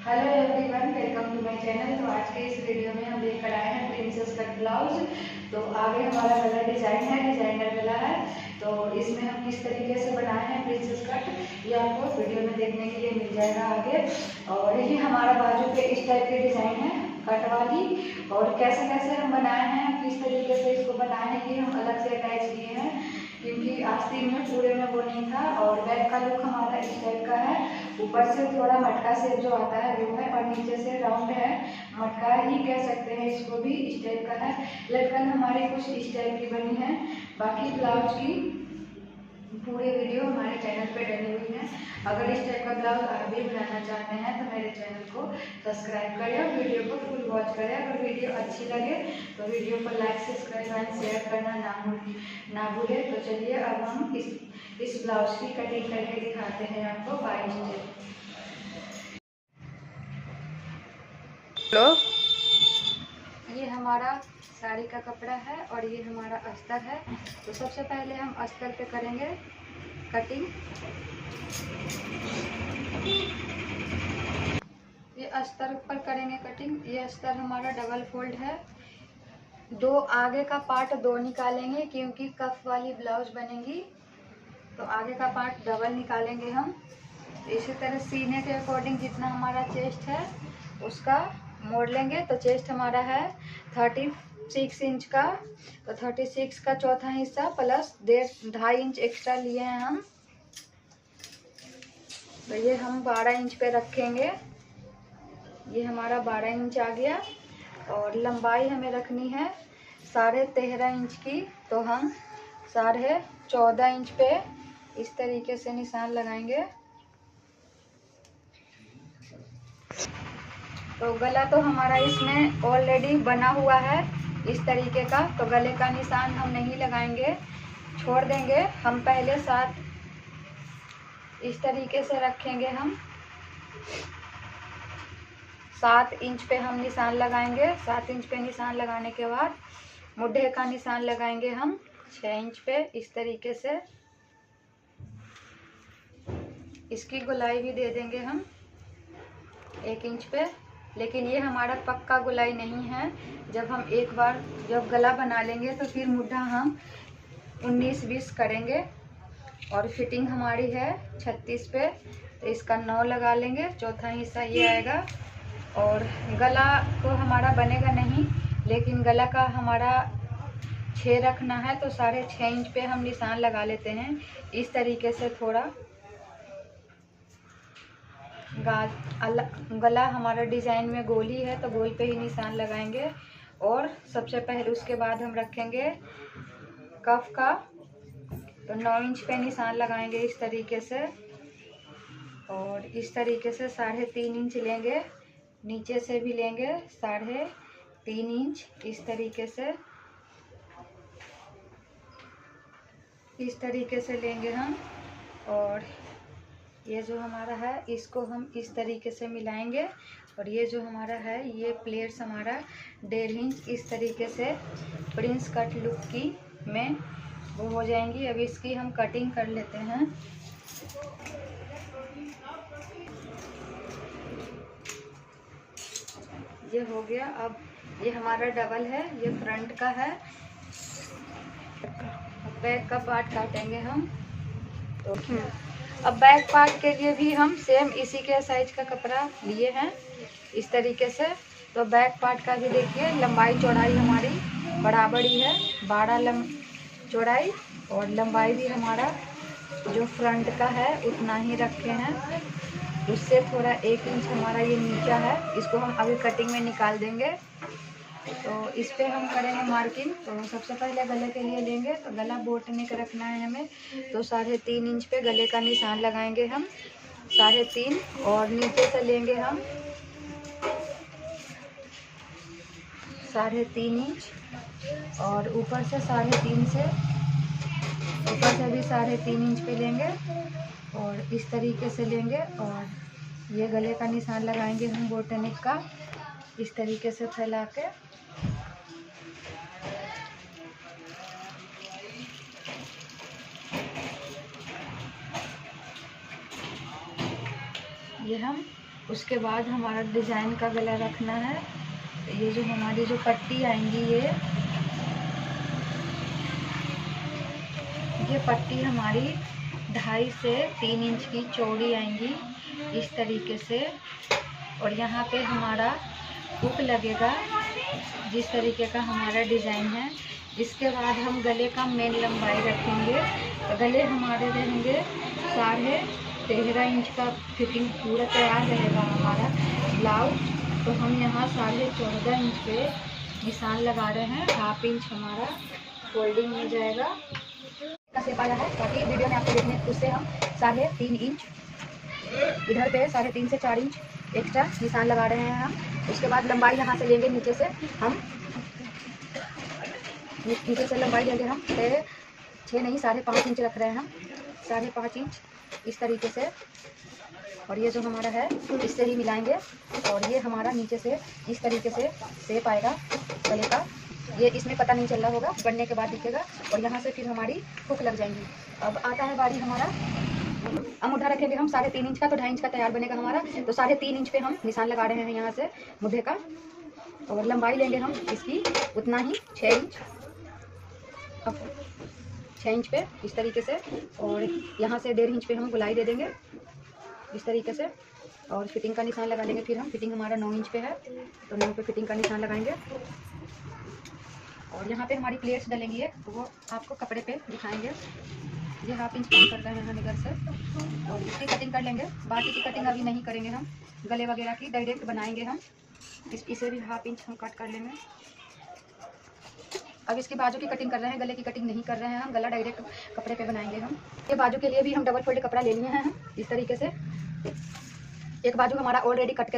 Hello everyone, welcome to my channel. तो आज के इस वीडियो में हम लेकर आए हैं प्रिंसेस कट ब्लाउज। तो आगे हमारा गला डिजाइन है, डिजाइनर गला है। तो इसमें हम किस तरीके से बनाए हैं प्रिंसेस कट, ये आपको वीडियो में देखने के लिए मिल जाएगा आगे। और ये हमारा बाजू पे इस टाइप की डिजाइन है कट वाली। और कैसे कैसे हम बनाए हैं, किस तरीके से इसको बनाए हैं, ये हम अलग से अटैच किए हैं क्योंकि आस्तीन में पूरे में वो नहीं था। और बैक का लुक हमारा इस टाइप का है। ऊपर से थोड़ा मटका शेप जो आता है वो है, और नीचे से राउंड है, मटका ही कह सकते हैं इसको भी, इस टाइप का है। लटकन हमारी कुछ इस टाइप की बनी है। बाकी ब्लाउज की पूरी वीडियो हमारे चैनल पे डली हुई है। अगर इस टाइप का ब्लाउज आप भी बनाना चाहते हैं तो मेरे चैनल को सब्सक्राइब करें और वीडियो को फुल वॉच करें। अगर वीडियो अच्छी लगे तो वीडियो को लाइक सब्सक्राइब एंड शेयर करना ना भूलें। तो चलिए अब हम इस ब्लाउज की कटिंग करके दिखाते हैं आपको बाय स्टेप। हेलो, ये हमारा साड़ी का कपड़ा है और ये हमारा अस्तर है। तो सबसे पहले हम अस्तर पे करेंगे कटिंग। ये अस्तर पर करेंगे कटिंग। ये अस्तर हमारा डबल फोल्ड है। दो आगे का पार्ट दो निकालेंगे क्योंकि कफ वाली ब्लाउज बनेगी, तो आगे का पार्ट डबल निकालेंगे हम। इसी तरह सीने के अकॉर्डिंग जितना हमारा चेस्ट है उसका मोड़ लेंगे। तो चेस्ट हमारा है 36 इंच का, तो 36 का चौथा हिस्सा प्लस 2.5 इंच एक्स्ट्रा लिए हैं हम। तो ये हम 12 इंच पे रखेंगे। ये हमारा 12 इंच आ गया। और लंबाई हमें रखनी है 13.5 इंच की, तो हम 14.5 इंच पे इस तरीके से निशान लगाएंगे। तो गला तो हमारा इसमें ऑलरेडी बना हुआ है इस तरीके का, तो गले का निशान हम नहीं लगाएंगे, छोड़ देंगे। हम पहले 7 इस तरीके से रखेंगे। हम 7 इंच पे हम निशान लगाएंगे। 7 इंच पे निशान लगाने के बाद मुड्ढे का निशान लगाएंगे हम 6 इंच पे इस तरीके से। इसकी गोलाई भी दे देंगे हम 1 इंच पे। लेकिन ये हमारा पक्का गोलाई नहीं है। जब हम एक बार जब गला बना लेंगे तो फिर मुड्ढा हम 19-20 करेंगे। और फिटिंग हमारी है 36 पे, तो इसका 9 लगा लेंगे, चौथा हिस्सा ये आएगा। और गला तो हमारा बनेगा नहीं, लेकिन गला का हमारा 6 रखना है, तो 6.5 इंच पे हम निशान लगा लेते हैं इस तरीके से। थोड़ा गला हमारा डिजाइन में गोल ही है, तो गोल पे ही निशान लगाएंगे। और सबसे पहले उसके बाद हम रखेंगे कफ का, तो 9 इंच पे निशान लगाएंगे इस तरीके से। और इस तरीके से 3.5 इंच लेंगे, नीचे से भी लेंगे 3.5 इंच इस तरीके से। इस तरीके से लेंगे हम। और ये जो हमारा है इसको हम इस तरीके से मिलाएंगे। और ये जो हमारा है ये प्लेट्स हमारा 1.5 इंच इस तरीके से प्रिंस कट लुक की में वो हो जाएंगी। अब इसकी हम कटिंग कर लेते हैं। ये हो गया। अब ये हमारा डबल है, ये फ्रंट का है। बैक का पार्ट काटेंगे हम। तो अब बैक पार्ट के लिए भी हम सेम इसी के साइज का कपड़ा लिए हैं इस तरीके से। तो बैक पार्ट का भी देखिए लंबाई चौड़ाई हमारी बराबर ही है, 12 चौड़ाई, और लंबाई भी हमारा जो फ्रंट का है उतना ही रखे हैं। उससे थोड़ा 1 इंच हमारा ये नीचा है, इसको हम अभी कटिंग में निकाल देंगे। तो इस पे हम करेंगे मार्किंग। तो सबसे पहले गले के लिए लेंगे, तो गला बोट नेक रखना है हमें, तो 3.5 इंच पे गले का निशान लगाएंगे हम 3.5। और नीचे से लेंगे हम 3.5 इंच, और ऊपर से 3.5 से ऊपर से भी 3.5 इंच पे लेंगे। और इस तरीके से लेंगे और ये गले का निशान लगाएंगे हम बोट नेक का इस तरीके से फैला के। ये हम उसके बाद हमारा डिज़ाइन का गला रखना है। ये जो हमारी जो पट्टी आएंगी, ये पट्टी हमारी 2.5 से 3 इंच की चौड़ी आएंगी इस तरीके से। और यहाँ पे हमारा हुक लगेगा जिस तरीके का हमारा डिज़ाइन है। इसके बाद हम गले का मेन लंबाई रखेंगे। तो गले हमारे रहेंगे 13.5 इंच का फिटिंग पूरा तैयार रहेगा हमारा ब्लाउज। तो हम यहाँ 14.5 इंच पे निशान लगा रहे हैं। 1/2 इंच हमारा फोल्डिंग हो जाएगा का शेप आया है, बाकी वीडियो में आपको देखने उससे हम 3.5 इंच इधर पे 3.5 से 4 इंच एक्स्ट्रा निशान लगा रहे हैं हम। उसके बाद लंबाई यहाँ से लेंगे, नीचे से लंबाई लेंगे हम 6 नहीं 5.5 इंच रख रहे हैं हम, 5.5 इंच इस तरीके से। और ये जो हमारा है इससे ही मिलाएंगे। और ये हमारा नीचे से इस तरीके से शेप आएगा गले का। ये इसमें पता नहीं चल रहा होगा, बनने के बाद दिखेगा। और यहाँ से फिर हमारी हुक लग जाएंगी। अब आता है बारी हमारा, हम मुद्दा रखेंगे हम 3.5 इंच का, तो 2.5 इंच का तैयार बनेगा हमारा। तो 3.5 इंच पे हम निशान लगा रहे हैं यहाँ से मुद्दे का। और लंबाई लेंगे हम इसकी उतना ही 6 इंच, 6 इंच पे इस तरीके से। और यहाँ से 1.5 इंच पे हम गोलाई दे देंगे इस तरीके से। और फिटिंग का निशान लगा देंगे। फिर हम फिटिंग हमारा 9 इंच पे है, तो 9 पे फिटिंग का निशान लगाएंगे। और यहाँ पे हमारी प्लेट्स डलेंगी है, तो वो आपको कपड़े पे दिखाएंगे। ये 1/2 इंच कम कर रहे हैं हम इधर से। और इसकी कटिंग कर लेंगे। बाकी की कटिंग अभी नहीं करेंगे हम, गले वगैरह की डायरेक्ट बनाएंगे हम। इसे भी 1/2 इंच हम कट कर लेंगे। अब इसकी बाजू की कटिंग कर रहे हैं, गले की कटिंग नहीं कर रहे हैं हम, गला डायरेक्ट कपड़े पे बनाएंगे हम। ये बाजू के लिए भी हम डबल फोल्ड कपड़ा ले लिए हैं हम इस तरीके से। एक बाजू हमारा ऑलरेडी काट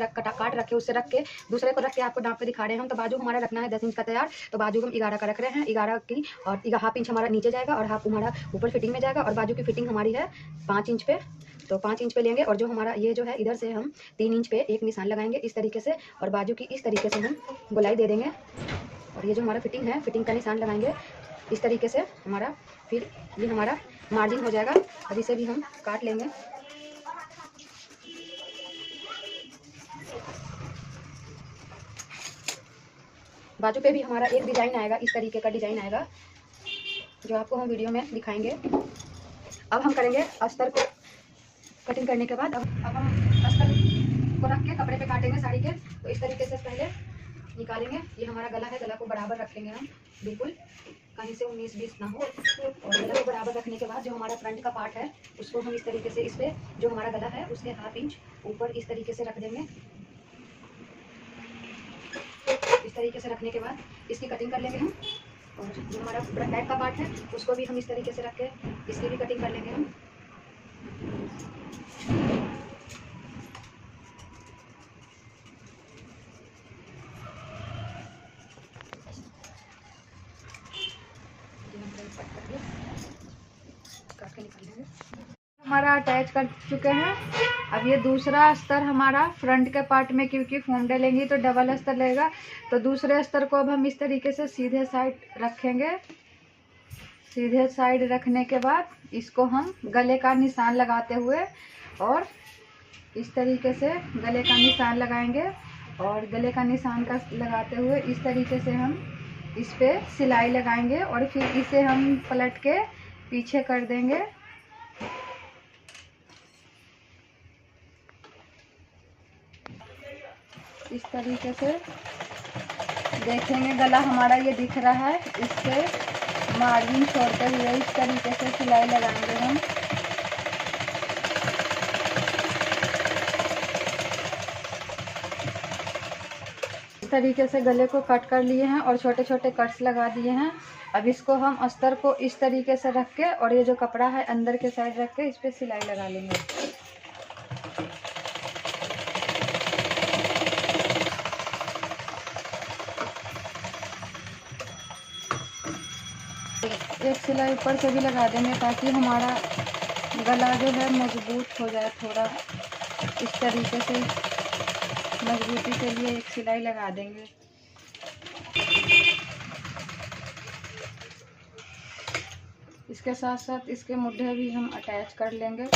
रखे, उससे रख के दूसरे को रख के आपको नाप पे दिखा रहे हैं हम। तो बाजू हमारा रखना है 10 इंच का तैयार, तो बाजू हम 11 का रख रहे हैं। 11 की और 1/2 इंच हमारा नीचे जाएगा और 1/2 हमारा ऊपर फिटिंग में जाएगा। और बाजू की फिटिंग हमारी है 5 इंच पे, तो 5 इंच पे लेंगे। और जो हमारा ये जो है इधर से हम 3 इंच पे एक निशान लगाएंगे इस तरीके से। और बाजू की इस तरीके से हम गोलाई दे देंगे। और ये जो हमारा फिटिंग है, फिटिंग का निशान लगाएंगे इस तरीके से हमारा। फिर ये हमारा मार्जिन हो जाएगा। अब इसे भी हम काट लेंगे। बाजू पे भी हमारा एक डिज़ाइन आएगा, इस तरीके का डिज़ाइन आएगा जो आपको हम वीडियो में दिखाएंगे। अब हम करेंगे अस्तर को कटिंग करने के बाद। अब हम अस्तर को रख के कपड़े पे काटेंगे साड़ी के। तो इस तरीके से पहले निकालेंगे। ये हमारा गला है, गला को बराबर रखेंगे हम, बिल्कुल कहीं से 19-20 ना हो। और गला को बराबर रखने के बाद जो हमारा फ्रंट का पार्ट है उसको हम इस तरीके से, इस पे जो हमारा गला है उससे 1/2 इंच ऊपर इस तरीके से रख देंगे। इस तरीके से रखने के बाद इसकी कटिंग कर लेंगे हम। और जो हमारा बैक का पार्ट है उसको भी हम इस तरीके से रख के इसकी भी कटिंग कर लेंगे हम। हमारा अटैच कर चुके हैं। अब ये दूसरा अस्तर हमारा फ्रंट के पार्ट में, क्योंकि फोम डलेंगी तो डबल अस्तर लगेगा, तो दूसरे अस्तर को अब हम इस तरीके से सीधे साइड रखेंगे। सीधे साइड रखने के बाद इसको हम गले का निशान लगाते हुए और इस तरीके से गले का निशान लगाएंगे। और गले का निशान का लगाते हुए इस तरीके से हम इस पे सिलाई लगाएंगे। और फिर इसे हम पलट के पीछे कर देंगे। इस तरीके से देखेंगे गला हमारा ये दिख रहा है, इससे मार्जिन छोड़ते हुए इस तरीके से सिलाई लगाएंगे हम। इस तरीके से गले को कट कर लिए हैं और छोटे छोटे कट्स लगा दिए हैं। अब इसको हम अस्तर को इस तरीके से रख के और ये जो कपड़ा है अंदर के साइड रख के इस पे सिलाई लगा लेंगे। एक सिलाई ऊपर से भी लगा देंगे ताकि हमारा गला जो है मजबूत हो जाए थोड़ा। इस तरीके से मजबूती के लिए एक सिलाई लगा देंगे। इसके साथ साथ इसके मुड्ढे भी हम अटैच कर लेंगे।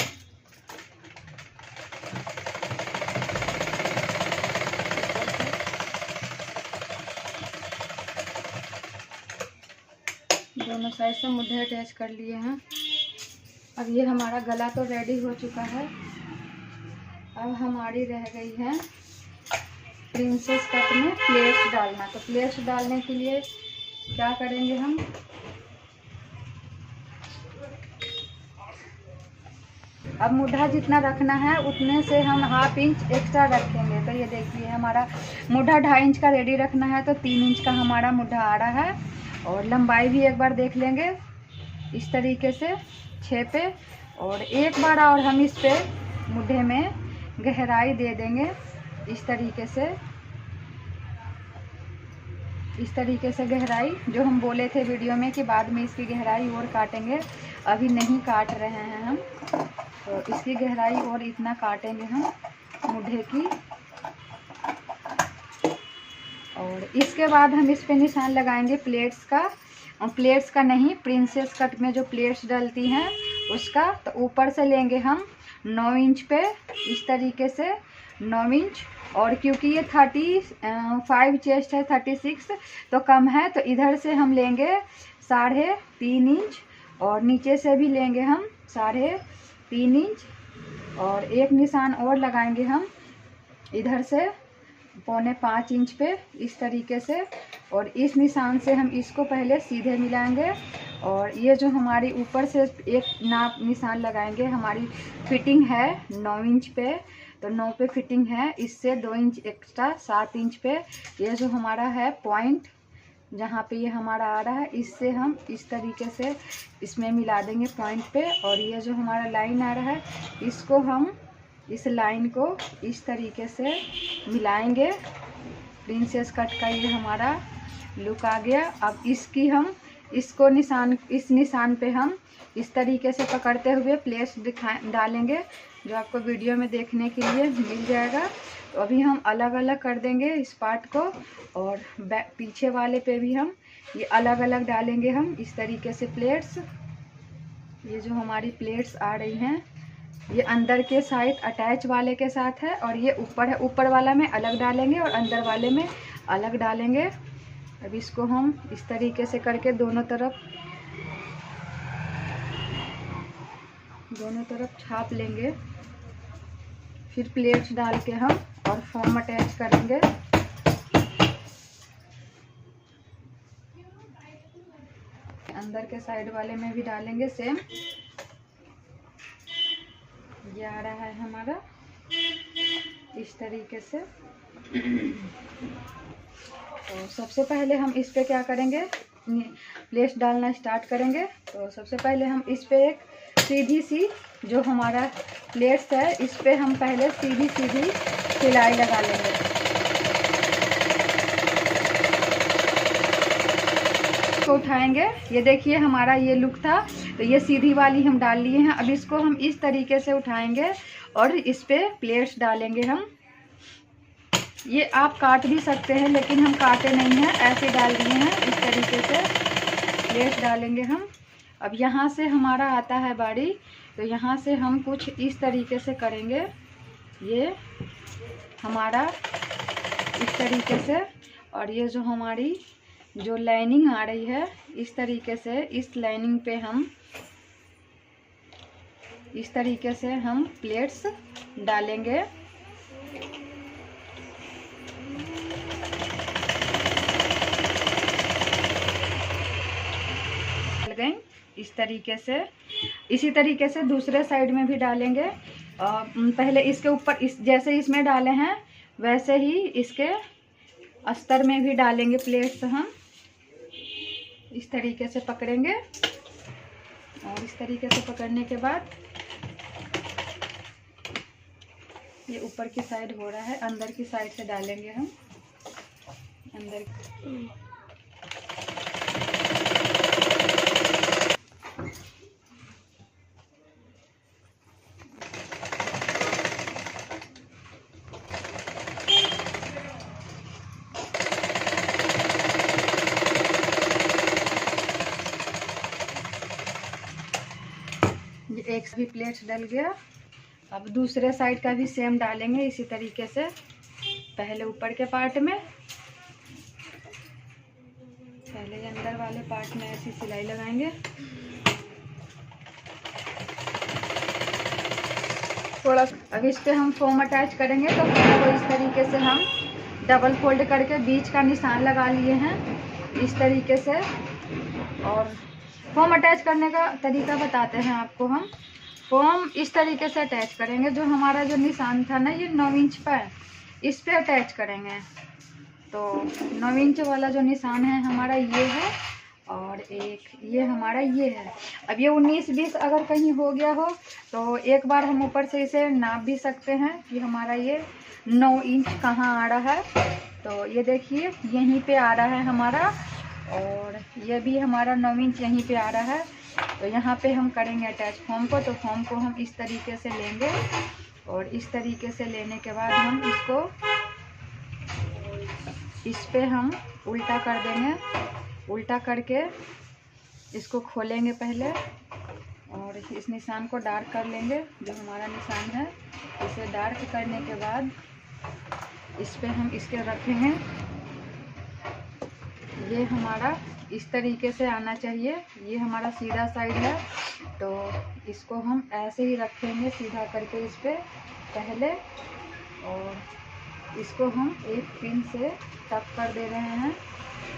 दोनों साइड से मुद्दे अटैच कर लिए हैं। अब ये हमारा गला तो रेडी हो चुका है। अब हमारी रह गई है प्रिंसेस कट में प्लेट्स डालना। तो प्लेट्स डालने के लिए क्या करेंगे हम, अब मुड्ढा जितना रखना है उतने से हम 1/2 इंच एक्स्ट्रा रखेंगे। तो ये देखिए हमारा मुड्ढा 2.5 इंच का रेडी रखना है, तो 3 इंच का हमारा मुड्ढा आ रहा है। और लंबाई भी एक बार देख लेंगे इस तरीके से 6 पे, और एक बार और हम इस पे मुड्ढे में गहराई दे देंगे इस तरीके से गहराई जो हम बोले थे वीडियो में कि बाद में इसकी गहराई और काटेंगे, अभी नहीं काट रहे हैं हम। तो इसकी गहराई और इतना काटेंगे हम मुड्ढे की। और इसके बाद हम इस पे निशान लगाएंगे प्लेट्स का, और प्लेट्स का नहीं, प्रिंसेस कट में जो प्लेट्स डलती हैं उसका। तो ऊपर से लेंगे हम 9 इंच पे इस तरीके से 9 इंच। और क्योंकि ये 35 चेस्ट है, 36 तो कम है, तो इधर से हम लेंगे 3.5 इंच, और नीचे से भी लेंगे हम 3.5 इंच। और एक निशान और लगाएंगे हम इधर से 4.25 इंच पे इस तरीके से। और इस निशान से हम इसको पहले सीधे मिलाएंगे। और ये जो हमारी ऊपर से एक नाप निशान लगाएंगे, हमारी फिटिंग है 9 इंच पे, तो 9 पे फिटिंग है, इससे 2 इंच एक्स्ट्रा 7 इंच पे ये जो हमारा है पॉइंट, जहाँ पे ये हमारा आ रहा है, इससे हम इस तरीके से इसमें मिला देंगे पॉइंट पे। और ये जो हमारा लाइन आ रहा है, इसको हम इस लाइन को इस तरीके से मिलाएंगे। प्रिंसेस कट का ये हमारा लुक आ गया। अब इसकी हम इसको इस निशान पे हम इस तरीके से पकड़ते हुए प्लेट्स डालेंगे, जो आपको वीडियो में देखने के लिए मिल जाएगा। तो अभी हम अलग अलग कर देंगे इस पार्ट को, और पीछे वाले पे भी हम ये अलग अलग डालेंगे हम इस तरीके से प्लेट्स। ये जो हमारी प्लेट्स आ रही हैं, ये अंदर के साइड अटैच वाले के साथ है, और ये ऊपर है, ऊपर वाला में अलग डालेंगे और अंदर वाले में अलग डालेंगे। अब इसको हम इस तरीके से करके दोनों तरफ छाप लेंगे। फिर प्लेट्स डाल के हम और फॉर्म अटैच करेंगे। अंदर के साइड वाले में भी डालेंगे सेम। ये आ रहा है हमारा इस तरीके से। तो सबसे पहले हम इस पे क्या करेंगे, प्लेट्स डालना स्टार्ट करेंगे। तो सबसे पहले हम इस पे एक सीधी सी जो हमारा प्लेट्स है, इस पे हम पहले सीधी सिलाई लगा लेंगे। इसको उठाएंगे, ये देखिए हमारा ये लुक था, तो ये सीधी वाली हम डाल लिए हैं। अब इसको हम इस तरीके से उठाएंगे और इस पे प्लेट्स डालेंगे हम। ये आप काट भी सकते हैं, लेकिन हम काटे नहीं हैं, ऐसे डाल दिए हैं इस तरीके से प्लेट्स डालेंगे हम। अब यहाँ से हमारा आता है बारी, तो यहाँ से हम कुछ इस तरीके से करेंगे। ये हमारा इस तरीके से, और ये जो हमारी जो लाइनिंग आ रही है इस तरीके से, इस लाइनिंग पे हम इस तरीके से हम प्लेट्स डालेंगे। गई इस तरीके से, इसी तरीके से दूसरे साइड में भी डालेंगे। पहले इसके ऊपर जैसे इसमें डाले हैं वैसे ही इसके अस्तर में भी डालेंगे प्लेट्स हम। इस तरीके से पकड़ेंगे, और इस तरीके से पकड़ने के बाद ये ऊपर की साइड हो रहा है, अंदर की साइड से डालेंगे हम अंदर। एक भी प्लेट डल गया। अब दूसरे साइड का भी सेम डालेंगे इसी तरीके से। पहले ऊपर के पार्ट में पहले ये अंदर वाले पार्ट में ऐसी सिलाई लगाएंगे। थोड़ा अब इस पे हम फोम अटैच करेंगे, तो फोम को इस तरीके से हम डबल फोल्ड करके बीच का निशान लगा लिए हैं इस तरीके से। और फोम अटैच करने का तरीका बताते हैं आपको हम। फोम इस तरीके से अटैच करेंगे, जो हमारा जो निशान था ना ये 9 इंच पर, इस पे अटैच करेंगे। तो 9 इंच वाला जो निशान है हमारा ये है, और एक ये हमारा ये है। अब ये 19-20 अगर कहीं हो गया हो तो एक बार हम ऊपर से इसे नाप भी सकते हैं कि हमारा ये 9 इंच कहाँ आ रहा है। तो ये देखिए यहीं पे आ रहा है हमारा, और ये भी हमारा 9 इंच यहीं पे आ रहा है। तो यहाँ पे हम करेंगे अटैच फोम को। तो फोम को हम इस तरीके से लेंगे, और इस तरीके से लेने के बाद हम इसको इस पे हम उल्टा कर देंगे। उल्टा करके इसको खोलेंगे पहले, और इस निशान को डार्क कर लेंगे, जो हमारा निशान है। इसे डार्क करने के बाद इस पे हम इसके रखेंगे। ये हमारा इस तरीके से आना चाहिए, ये हमारा सीधा साइड है। तो इसको हम ऐसे ही रखेंगे सीधा करके इस पे पहले, और इसको हम एक पिन से टक कर दे रहे हैं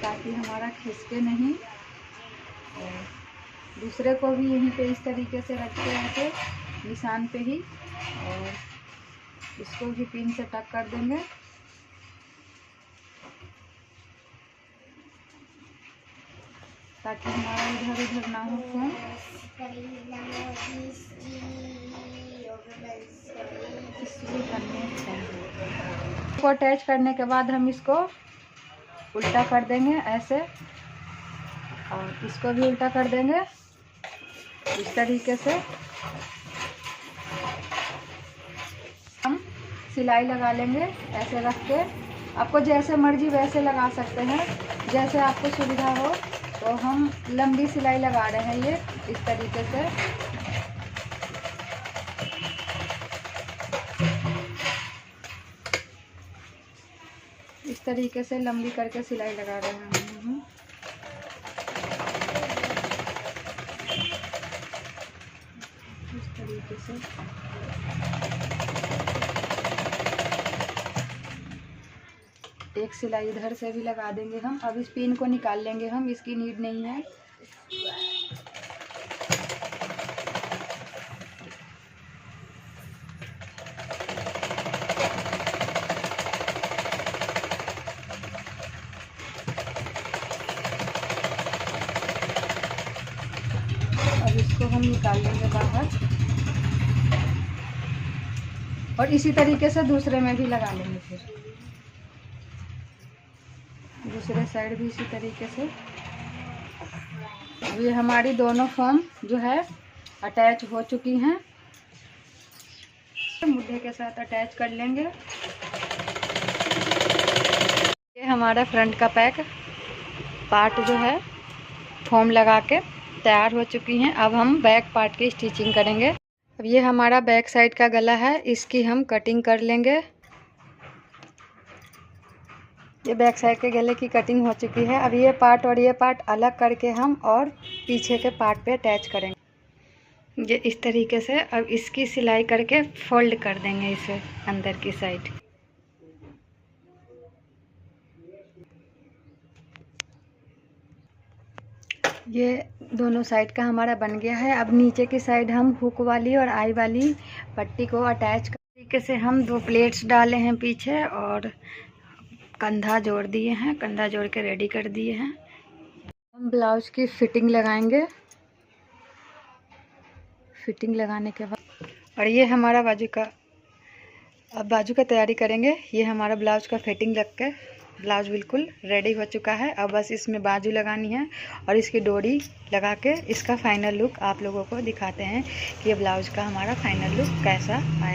ताकि हमारा खिसके नहीं। और दूसरे को भी यहीं पे इस तरीके से रखते हैं ऐसे निशान पे ही, और इसको भी पिन से टक कर देंगे। ताकि हमारा इधर उधर ना हो फोम। इसको अटैच करने के बाद हम इसको उल्टा कर देंगे ऐसे, और इसको भी उल्टा कर देंगे इस तरीके से। हम सिलाई लगा लेंगे ऐसे रख के। आपको जैसे मर्जी वैसे लगा सकते हैं, जैसे आपको सुविधा हो। तो हम लंबी सिलाई लगा रहे हैं ये इस तरीके से। इस तरीके से लंबी करके सिलाई लगा रहे हैं हम। इस तरीके से एक सिलाई इधर से भी लगा देंगे हम। अब इस पिन को निकाल लेंगे हम, इसकी नीड नहीं है। अब इसको हम निकाल लेंगे बाहर, और इसी तरीके से दूसरे में भी लगा लेंगे। फिर दूसरे साइड भी इसी तरीके से। अब ये हमारी दोनों फोम जो है अटैच हो चुकी हैं। मुद्दे के साथ अटैच कर लेंगे। ये हमारा फ्रंट का पैक पार्ट जो है फोम लगा के तैयार हो चुकी हैं। अब हम बैक पार्ट की स्टिचिंग करेंगे। अब ये हमारा बैक साइड का गला है, इसकी हम कटिंग कर लेंगे। ये बैक साइड के गले की कटिंग हो चुकी है। अब ये पार्ट और ये पार्ट अलग करके हम और पीछे के पार्ट पे अटैच करेंगे ये इस तरीके से। अब इसकी सिलाई करके फोल्ड कर देंगे इसे अंदर की साइड। ये दोनों साइड का हमारा बन गया है। अब नीचे की साइड हम हुक वाली और आई वाली पट्टी को अटैच कर तरीके से हम 2 प्लेट्स डाले हैं पीछे, और कंधा जोड़ दिए हैं। कंधा जोड़ के रेडी कर दिए हैं। हम ब्लाउज की फिटिंग लगाएंगे। फिटिंग लगाने के बाद, और ये हमारा बाजू का, अब बाजू का तैयारी करेंगे। ये हमारा ब्लाउज का फिटिंग लग के ब्लाउज बिल्कुल रेडी हो चुका है। अब बस इसमें बाजू लगानी है और इसकी डोरी लगा के इसका फाइनल लुक आप लोगों को दिखाते हैं कि ये ब्लाउज का हमारा फाइनल लुक कैसा आया।